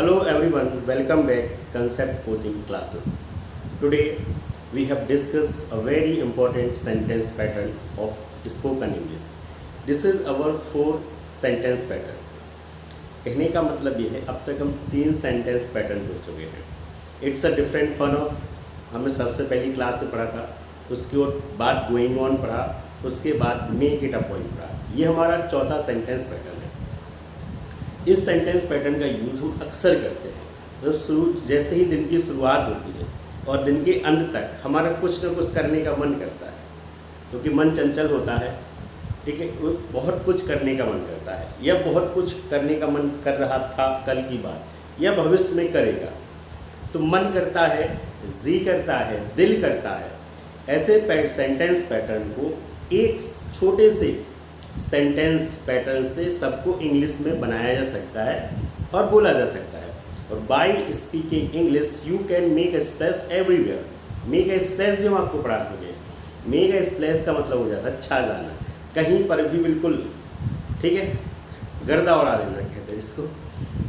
Hello everyone, welcome back Concept Coaching Classes. Today we have discussed a very important sentence pattern of spoken English. This is our fourth sentence pattern. कहने का मतलब ये है अब तक हम 3 sentence pattern हो चुके हैं. It's a different fun of हमने सबसे पहली क्लास में पढ़ा था, उसके बाद गोइंग ऑन पढ़ा, उसके बाद मेक इट अ पॉइंट पढ़ा. ये हमारा चौथा सेंटेंस पैटर्न है. इस सेंटेंस पैटर्न का यूज़ हम अक्सर करते हैं तो जैसे ही दिन की शुरुआत होती है और दिन के अंत तक हमारा कुछ ना कुछ करने का मन करता है, क्योंकि मन चंचल होता है. ठीक है, वो बहुत कुछ करने का मन करता है या बहुत कुछ करने का मन कर रहा था कल की बात या भविष्य में करेगा. तो मन करता है, जी करता है, दिल करता है. ऐसे सेंटेंस पैटर्न को एक छोटे से सेंटेंस पैटर्न से सबको इंग्लिश में बनाया जा सकता है और बोला जा सकता है. और bye speaking English you can make a splash everywhere. Make a splash भी हम आपको पढ़ा चुके. मेक ए स्प्लैश का मतलब हो जाता है छा जाना, कहीं पर भी बिल्कुल. ठीक है, गर्दा उड़ा देना कहते हैं इसको.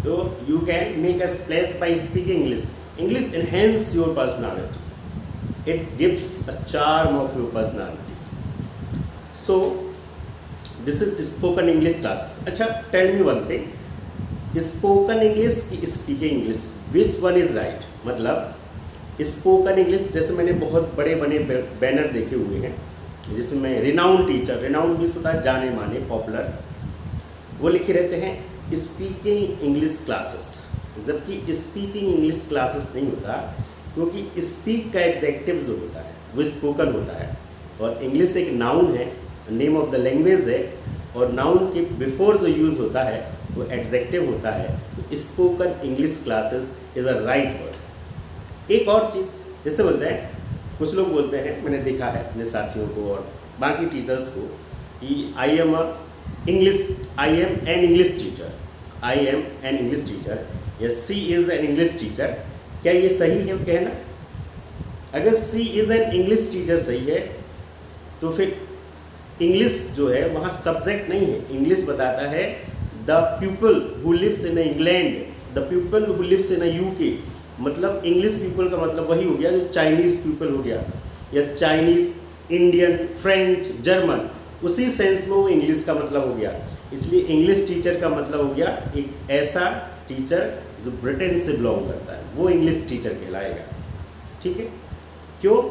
तो you can make a splash by speaking English. English enhance your personality, it gives a charm of your personality. So this is spoken English classes. अच्छा, tell me one thing, spoken English की speaking English which one is right? मतलब spoken English जैसे मैंने बहुत बड़े बड़े banner देखे हुए हैं जिसमें रिनाउंड टीचर, रिनाउंड भी होता है जाने माने, पॉपुलर, वो लिखे रहते हैं स्पीकिंग इंग्लिश क्लासेस. जबकि स्पीकिंग इंग्लिश क्लासेस नहीं होता, क्योंकि स्पीक का एडजेक्टिव जो होता है वो स्पोकन होता है और इंग्लिश एक नाउन है, नेम ऑफ द लैंग्वेज है, और नाउन के बिफोर जो यूज़ होता है वो एडजेक्टिव होता है. तो spoken English classes is a right word. एक और चीज़ जैसे बोलते हैं, कुछ लोग बोलते हैं, मैंने देखा है अपने साथियों को और बाकी टीचर्स को, कि I am an English teacher, I am an English teacher या सी इज़ एन इंग्लिश टीचर. क्या ये सही है कहना? अगर सी इज़ एन इंग्लिश टीचर सही है तो फिर इंग्लिश जो है वहाँ सब्जेक्ट नहीं है. इंग्लिश बताता है the people who lives in England, the people who lives in UK. मतलब इंग्लिश पीपल का मतलब वही हो गया जो चाइनीज़ पीपल हो गया, या चाइनीज़, इंडियन, फ्रेंच, जर्मन, उसी सेंस में वो इंग्लिश का मतलब हो गया. इसलिए इंग्लिश टीचर का मतलब हो गया एक ऐसा टीचर जो ब्रिटेन से बिलोंग करता है, वो इंग्लिश टीचर कहलाएगा. ठीक है, क्यों?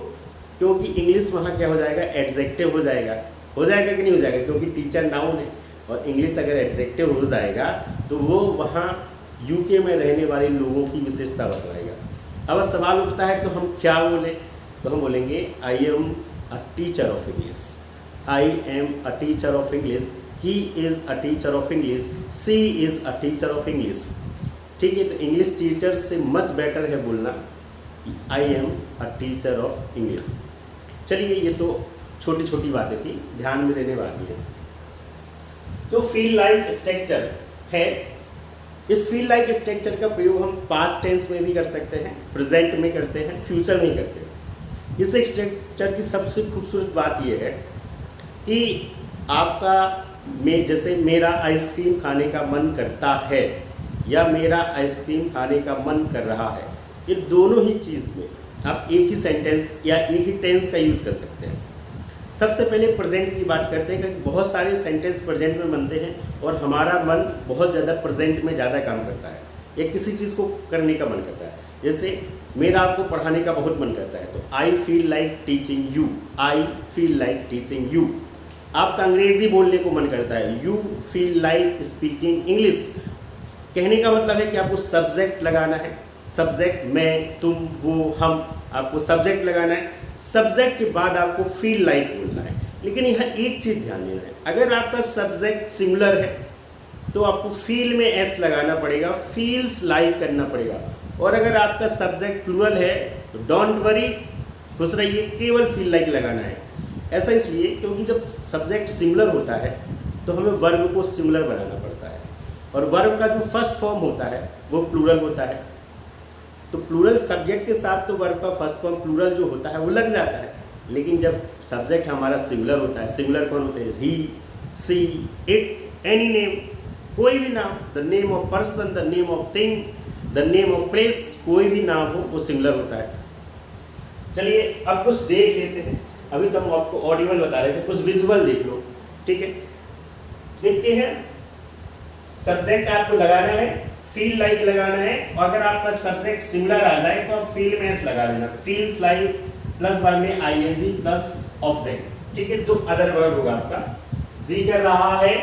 क्योंकि इंग्लिश वहाँ क्या हो जाएगा, एडजेक्टिव हो जाएगा. हो जाएगा कि नहीं हो जाएगा? क्योंकि टीचर नाउन है और इंग्लिश अगर एडजेक्टिव हो जाएगा तो वो वहाँ यूके में रहने वाले लोगों की विशेषता बतलाएगा. अब सवाल उठता है तो हम क्या बोलें? तो हम बोलेंगे I am a teacher of English, I am a teacher of English, he is a teacher of English, she is a teacher of English. ठीक है, तो इंग्लिश टीचर से मच बेटर है बोलना I am a teacher of English. चलिए, ये तो छोटी छोटी बातें थी, ध्यान में देने वाली है. जो फील लाइक स्ट्रक्चर है, इस फील लाइक स्ट्रक्चर का प्रयोग हम पास्ट टेंस में भी कर सकते हैं, प्रेजेंट में करते हैं, फ्यूचर में करते हैं. इस स्ट्रक्चर की सबसे खूबसूरत बात यह है कि आपका जैसे मेरा आइसक्रीम खाने का मन करता है या मेरा आइसक्रीम खाने का मन कर रहा है, ये दोनों ही चीज़ में आप एक ही सेंटेंस या एक ही टेंस का यूज़ कर सकते हैं. सबसे पहले प्रेजेंट की बात करते हैं कि बहुत सारे सेंटेंस प्रेजेंट में बनते हैं और हमारा मन बहुत ज़्यादा प्रेजेंट में ज़्यादा काम करता है या किसी चीज़ को करने का मन करता है. जैसे मेरा आपको पढ़ाने का बहुत मन करता है तो I feel like teaching you, I feel like teaching you. आपका अंग्रेज़ी बोलने को मन करता है, you feel like speaking English. कहने का मतलब है कि आपको सब्जेक्ट लगाना है, सब्जेक्ट मैं, तुम, वो, हम, आपको सब्जेक्ट लगाना है. सब्जेक्ट के बाद आपको फील लाइक बोलना है. लेकिन यहाँ एक चीज़ ध्यान देना है, अगर आपका सब्जेक्ट सिमिलर है तो आपको फील में एस लगाना पड़ेगा, फील्स लाइक करना पड़ेगा. और अगर आपका सब्जेक्ट प्लूरल है तो डोंट वरी, खुश रहिए, केवल फील लाइक लगाना है. ऐसा इसलिए क्योंकि जब सब्जेक्ट सिमिलर होता है तो हमें वर्ब को सिमिलर बनाना पड़ता है और वर्ब का जो फर्स्ट फॉर्म होता है वो प्लूरल होता है. तो प्लूरल सब्जेक्ट के साथ तो वर्ब का फर्स्ट फॉर्म प्लूरल जो होता है वो लग जाता है. लेकिन जब सब्जेक्ट हमारा सिमिलर होता है, सिमिलर कौन होते हैं? ही, सी, इट, एनी नेम, कोई भी नाम, the name of person, the name of thing, the name of place, कोई भी नाम हो वो सिंगुलर होता है। चलिए अब कुछ देख लेते हैं। अभी तो हम आपको ऑडिबल बता रहे थे, कुछ विजुअल देख लो, ठीक है। देखते हैं, सब्जेक्ट आपको लगाना है, फील लाइक लगाना है, और अगर आपका सब्जेक्ट सिंगुलर आ जाए तो आप फील में लगा देना, फील्स लाइक प्लस वर्ब में आईएनजी प्लस ऑब्जेक्ट, ठीक है। जो अदर वर्ड होगा आपका, जी कर रहा है,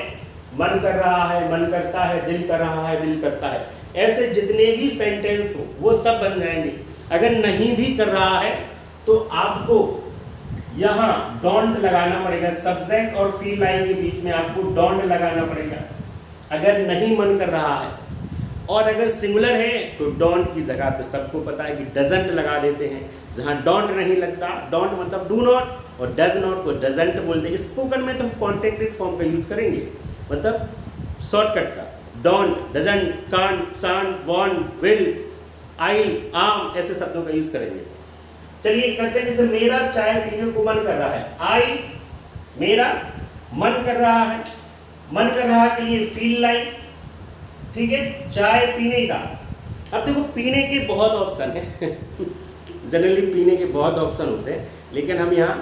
मन कर रहा है, मन करता है, दिल कर रहा है, दिल करता है, ऐसे जितने भी सेंटेंस हो वो सब बन जाएंगे। अगर नहीं भी कर रहा है तो आपको यहाँ डोंट लगाना पड़ेगा, सब्जेक्ट और फील लाइन के बीच में आपको डोंट लगाना पड़ेगा अगर नहीं मन कर रहा है। और अगर सिंगुलर है तो डोंट की जगह पे सबको पता है कि डजंट लगा देते हैं। जहाँ डोंट नहीं लगता, डोंट मतलब डू नॉट, और डज नॉट को डजंट बोलते हैं। स्पोकन में तो हम कॉन्ट्रैक्टेड फॉर्म का यूज करेंगे, मतलब शॉर्टकट का, don't, doesn't, can't, shan't, won't, will, I'll, I'm, ऐसे शब्दों का यूज करेंगे। चलिए करते हैं, जैसे मेरा चाय पीने को मन कर रहा है, आई, मेरा मन कर रहा है, मन कर रहा के लिए फील लाइक, ठीक है, चाय पीने का। अब देखो पीने के बहुत ऑप्शन है जनरली पीने के बहुत ऑप्शन होते हैं, लेकिन हम यहाँ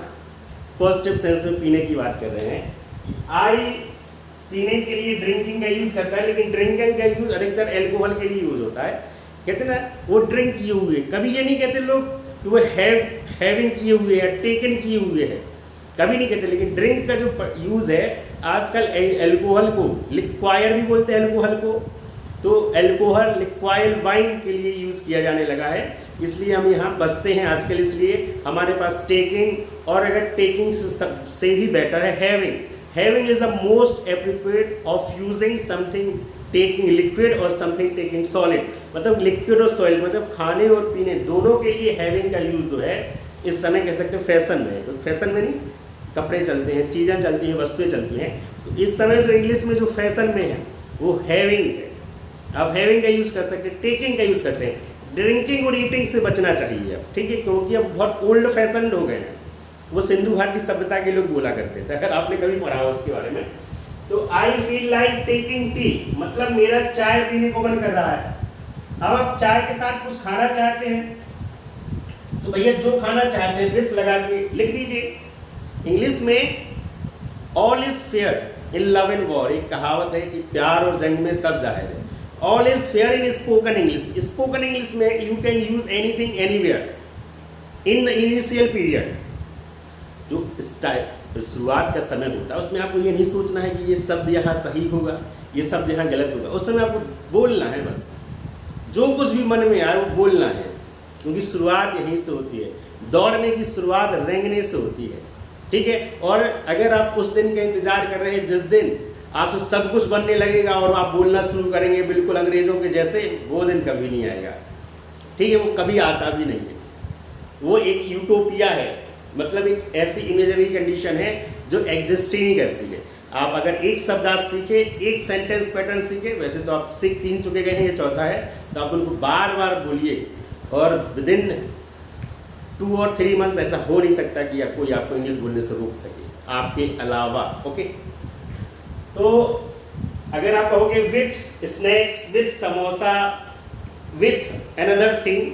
पॉजिटिव सेंस में पीने की बात कर रहे हैं। आई पीने के लिए ड्रिंकिंग का यूज करता है, लेकिन ड्रिंकिंग का यूज अधिकतर अल्कोहल के लिए यूज होता है। कहते ना वो ड्रिंक किए हुए, कभी ये नहीं कहते लोग कि वो हैविंग किए हुए है, टेकन किए हुए है, कभी नहीं कहते। लेकिन ड्रिंक का जो यूज है आजकल अल्कोहल को लिक्वायर भी बोलते हैं, अल्कोहल को, तो अल्कोहल लिक्वाइल वाइन के लिए यूज किया जाने लगा है, इसलिए हम यहाँ बसते हैं आजकल। इसलिए हमारे पास टेकिंग, और अगर टेकिंग से भी बेटर है having. Having is the most appropriate of using something taking liquid और समथिंग टेकिंग सॉलिड, मतलब लिक्विड और सॉलिड, मतलब खाने और पीने दोनों के लिए हैविंग का यूज जो है इस समय कह सकते हैं फैशन में है। तो फैशन में नहीं, कपड़े चलते हैं, चीज़ें चलती हैं, वस्तुएं चलती हैं, तो इस समय जो इंग्लिश में जो फैशन में है वो हैविंग है। आप हैविंग का यूज़ कर सकते हैं, टेकिंग का यूज़ करते हैं। ड्रिंकिंग और ईटिंग से बचना चाहिए अब, ठीक है, क्योंकि अब बहुत ओल्ड फैशन हो गए हैं। वो सिंधु घाटी सभ्यता के लोग बोला करते थे, अगर आपने कभी पढ़ा हो उसके बारे में। तो I feel like taking tea, मतलब मेरा चाय पीने को मन कर रहा है। अब आप चाय के साथ कुछ खाना चाहते हैं, तो भैया जो खाना चाहते हैं विथ लगा के लिख दीजिए। इंग्लिश में all is fair in love and war, एक कहावत है कि प्यार और जंग में सब जाहिर है। All is fair in spoken English. Spoken English में you can use anything anywhere in the initial period. जो शुरुआत का समय होता है उसमें आपको ये नहीं सोचना है कि ये शब्द यहाँ सही होगा, ये शब्द यहाँ गलत होगा। उस समय आपको बोलना है, बस जो कुछ भी मन में आए वो बोलना है, क्योंकि शुरुआत यहीं से होती है। दौड़ने की शुरुआत रेंगने से होती है, ठीक है। और अगर आप उस दिन का इंतजार कर रहे हैं जिस दिन आपसे सब कुछ बनने लगेगा और आप बोलना शुरू करेंगे बिल्कुल अंग्रेजों के जैसे, वो दिन कभी नहीं आएगा, ठीक है, वो कभी आता भी नहीं है। वो एक यूटोपिया है, मतलब एक ऐसी इमेजनरी कंडीशन है जो एग्जिस्ट ही नहीं करती है। आप अगर एक शब्द आज सीखे, एक सेंटेंस पैटर्न सीखे, वैसे तो आप सीख 3 चुके गए हैं, ये चौथा है, तो आप उनको बार बार बोलिए, और विद इन 2 और 3 मंथ्स ऐसा हो नहीं सकता कि कोई आपको इंग्लिश बोलने से रोक सके आपके अलावा, ओके। तो अगर आप कहोगे with snacks, with samosa, with another thing,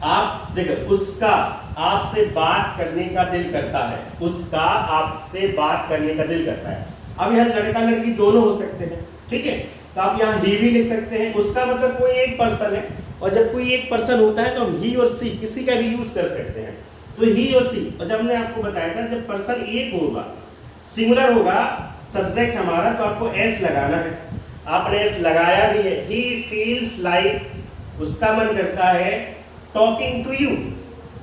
आप देखो उसका आपसे बात करने का दिल करता है, उसका आपसे बात करने का दिल करता है। अब यहाँ लड़का लड़की दोनों हो सकते हैं, ठीक है, तो आप यहाँ ही भी लिख सकते हैं। उसका मतलब कोई एक पर्सन है, और जब कोई एक पर्सन होता है तो हम ही और सी किसी का भी यूज कर सकते हैं। तो ही और सी, और जब हमने आपको बताया था जब पर्सन एक होगा, सिंगुलर होगा सब्जेक्ट हमारा, तो आपको एस लगाना है। आपने एस लगाया भी है। ही फील्स लाइक, उसका मन करता है talking to you.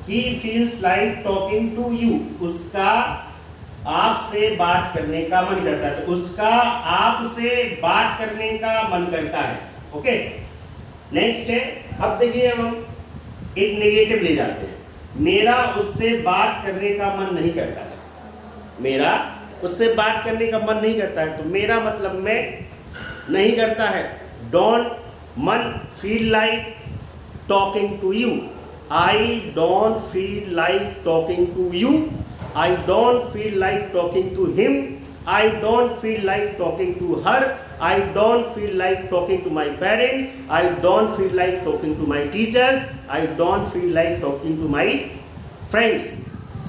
He feels like talking to you, उसका आपसे बात करने का मन करता है, तो उसका आपसे बात करने का मन करता है, ओके। नेक्स्ट है, अब देखिए हम एक नेगेटिव ले जाते हैं। मेरा उससे बात करने का मन नहीं करता है, मेरा उससे बात करने का मन नहीं करता है, तो मेरा मतलब मैं नहीं करता है। डोंट मन feel like talking to you, I don't feel like talking to you, I don't feel like talking to him, I don't feel like talking to her, I don't feel like talking to my parents, I don't feel like talking to my teachers, I don't feel like talking to my friends.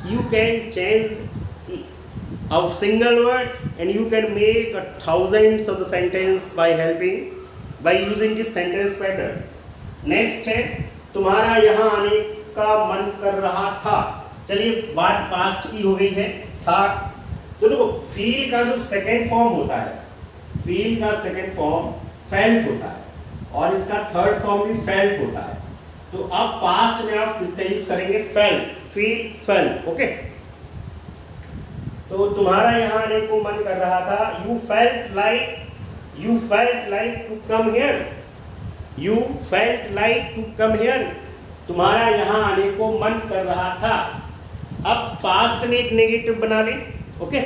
You can change a single word and you can make thousands of the sentence by using this sentence pattern. Next है तुम्हारा यहाँ आने का मन कर रहा था। चलिए बात पास्ट की हो गई है, था। तो देखो फील का जो सेकेंड फॉर्म होता है, फील का सेकेंड फॉर्म फेल्ट होता है और इसका थर्ड फॉर्म भी फेल्ट होता है। तो अब पास्ट में आप इसका यूज करेंगे फेल्ट, फील फेल्ट। ओके, तो तुम्हारा यहाँ आने को मन कर रहा था, you felt like to come here, you felt like to come here, तुम्हारा यहाँ आने को मन कर रहा था। अब पास्ट में एक नेगेटिव बना ले। ओके,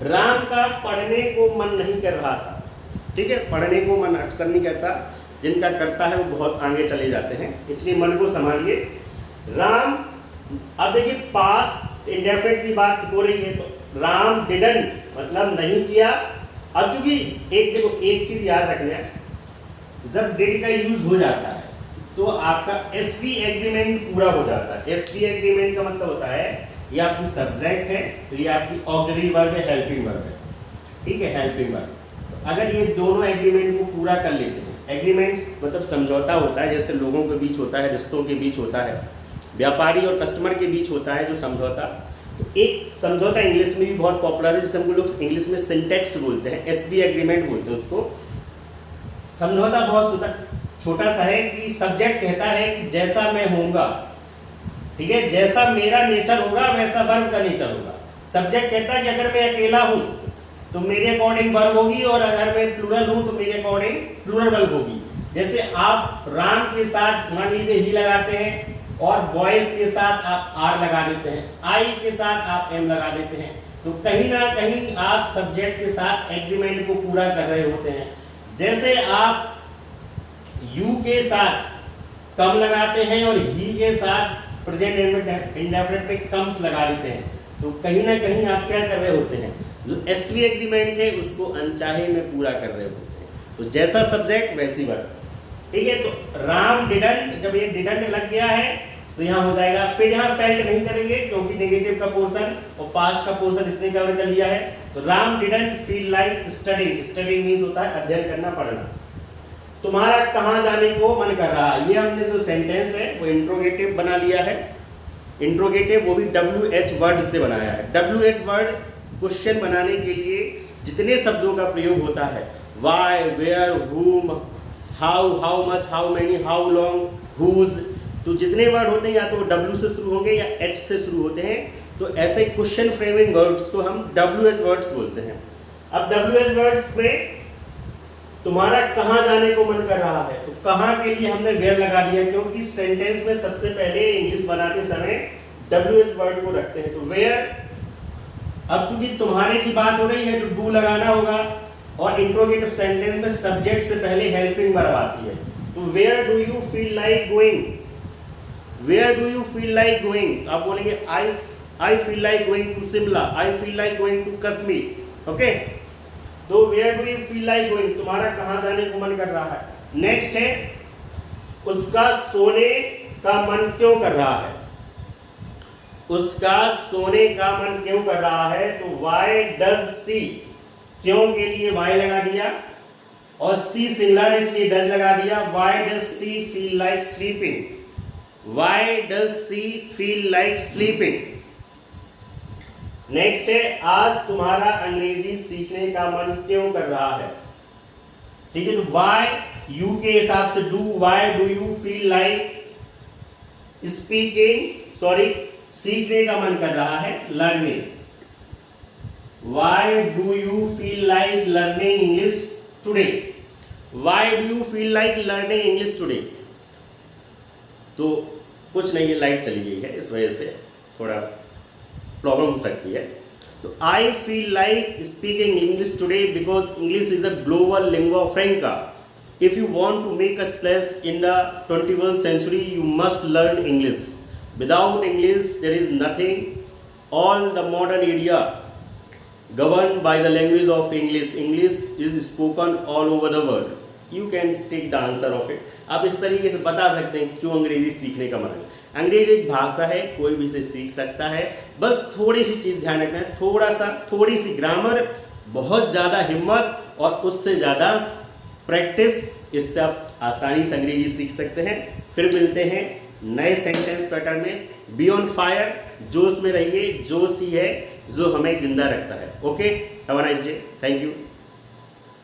राम का पढ़ने को मन नहीं कर रहा था। ठीक है, पढ़ने को मन अक्सर नहीं करता, जिनका करता है वो बहुत आगे चले जाते हैं, इसलिए मन को संभालिए। राम, अब देखिए पास्ट इंडेफिनिट की बात हो रही है, तो राम डिडंट मतलब नहीं किया। अब चूंकि एक चीज याद रखना है, जब डिड का यूज हो जाता है तो आपका एसवी एग्रीमेंट पूरा हो जाता है। एसवी एग्रीमेंट का मतलब होता है ये आपकी सब्जेक्ट है, तो ये आपकी ऑक्सिलरी वर्ब है, हेल्पिंग वर्ब है। ठीक है, हेल्पिंग वर्ब। तो अगर ये दोनों एग्रीमेंट को पूरा कर लेते हैं, एग्रीमेंट्स मतलब समझौता होता है, जैसे लोगों के बीच होता है, रिश्तों के बीच होता है, व्यापारी और कस्टमर के बीच होता है जो समझौता। तो एक समझौता इंग्लिश में भी बहुत पॉपुलर है, जिसे हम लोग इंग्लिश में सिंटेक्स बोलते हैं, एसवी एग्रीमेंट बोलते हैं उसको। समझौता बहुत छोटा सा है कि सब्जेक्ट कहता है कि जैसा मैं होऊंगा, ठीक है, जैसा मेरा नेचर होगा वैसा वर्ब का नेचर होगा। सब्जेक्ट कहता है कि अगर मैं अकेला हूं तो मेरे अकॉर्डिंग वर्ब होगी, और अगर मैं प्लूरल हूं तो मेरे अकॉर्डिंग प्लूरल वर्ब होगी। जैसे आप राम के साथ मान लीजिए ही लगाते हैं, और बॉयज के साथ आप आर लगा देते हैं, आई के साथ आप एम लगा देते हैं, तो कहीं ना कहीं आप सब्जेक्ट के साथ एग्रीमेंट को पूरा कर रहे होते हैं। जैसे आप यू के साथ कम लगाते हैं और ही के साथ प्रेजेंट इंडेफिनिट में कम्स लगा देते हैं, तो कहीं ना कहीं आप क्या कर रहे होते हैं, जो एसवी एग्रीमेंट है उसको अनचाहे में पूरा कर रहे होते हैं। तो जैसा सब्जेक्ट वैसी वर्ब। ठीक है, तो राम डिडंट, जब ये डिडंट लग गया है तो यहाँ हो जाएगा। फिर यहाँ फेल्ट नहीं करेंगे क्योंकि नेगेटिव का पोर्शन और पास्ट का पोर्शन इसने कवर कर लिया है। तो Ram didn't feel like studying, studying means होता है अध्ययन करना, पढ़ना। तुम्हारा कहाँ जाने को मन कर रहा है, ये हमने जो सेंटेंस है वो इंट्रोगेटिव बना लिया है। इंट्रोगेटिव वो भी WH वर्ड से बनाया है। WH वर्ड क्वेश्चन बनाने के लिए जितने शब्दों का प्रयोग होता है, why, where, whom, how, how much, how many, how long, whose, तो जितने वर्ड होते हैं या तो वो W से शुरू होंगे या H से शुरू होते हैं। तो ऐसे क्वेश्चन फ्रेमिंग वर्ड्स को हम WH वर्ड्स बोलते हैं। अब WH वर्ड्स में तुम्हारा कहाँ जाने को मन कर रहा है, तो कहाँ के लिए हमने वेयर लगा दिया, क्योंकि सेंटेंस में सबसे पहले इंग्लिश बनाते समय WH वर्ड को रखते हैं। तो वेयर, अब चूंकि तुम्हारे की बात हो रही है तो डू लगाना होगा, और इंट्रोगेटिव सेंटेंस में सब्जेक्ट से पहले हेल्पिंग वर्ब आती है। तो where do you feel like going, where do you feel like going, आप बोलेंगे I feel like going to Shimla, I feel like going to Kashmir. Okay, तो where do you feel like going, तुम्हारा कहाँ जाने को मन कर रहा है। नेक्स्ट है उसका सोने का मन क्यों कर रहा है, उसका सोने का मन क्यों कर रहा है। तो वाई डज सी, क्यों के लिए वाई लगा दिया, और सी सिंगुलर इसलिए डज लगा दिया। Why does she feel like sleeping, why does she feel like sleeping. Next है आज तुम्हारा अंग्रेजी सीखने का मन क्यों कर रहा है। ठीक है, तो वाई यू के हिसाब से do, why do you feel like speaking, sorry सीखने का मन कर रहा है, learning. Why do you feel like learning English today, why do you feel like learning English today. तो कुछ नहीं, ये लाइट चली गई है, इस वजह से थोड़ा प्रॉब्लम हो सकती है। तो I feel like speaking English today because English is a global lingua franca. If you want to make a space in the 21st century you must learn English. Without English there is nothing. All the modern governed by the language of English. English is spoken all over the world. You can take the answer of it. आप इस तरीके से बता सकते हैं क्यों अंग्रेजी सीखने का मन है। अंग्रेजी एक भाषा है, कोई भी इसे सीख सकता है, बस थोड़ी सी चीज़ ध्यान रखना है, थोड़ी सी ग्रामर, बहुत ज़्यादा हिम्मत और उससे ज़्यादा प्रैक्टिस, इससे आप आसानी से अंग्रेजी सीख सकते हैं। फिर मिलते हैं नए सेंटेंस पैटर्न में। बी ऑन फायर, जोश में रहिए, जोश ही है जो हमें जिंदा रखता है। Okay, have a nice day, thank you.